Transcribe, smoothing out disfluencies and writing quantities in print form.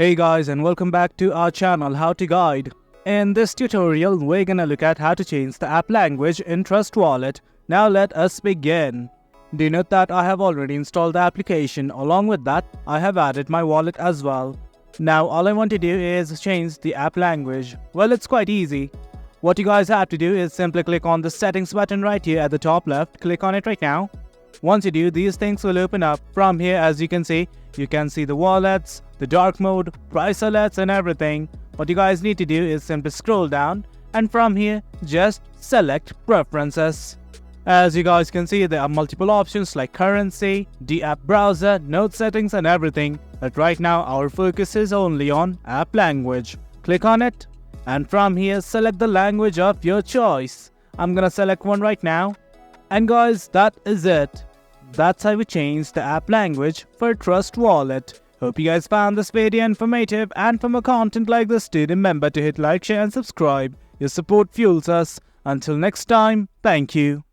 Hey guys, and welcome back to our channel How to Guide. In this tutorial, we're gonna look at how to change the app language in Trust Wallet. Now let us begin. Do note that I have already installed the application. Along with that, I have added my wallet as well. Now all I want to do is change the app language. Well, it's quite easy. What you guys have to do is simply click on the settings button right here at the top left. Click on it right now. Once you do, these things will open up. From here, as you can see the wallets, the dark mode, price alerts and everything. What you guys need to do is simply scroll down, and from here just select preferences. As you guys can see, there are multiple options like currency, the app browser, note settings and everything. But right now our focus is only on app language. Click on it, and from here select the language of your choice. I'm gonna select one right now. And guys, that is it. That's how we change the app language for Trust Wallet. Hope you guys found this video informative, and for more content like this, do remember to hit like, share and subscribe. Your support fuels us. Until next time, thank you.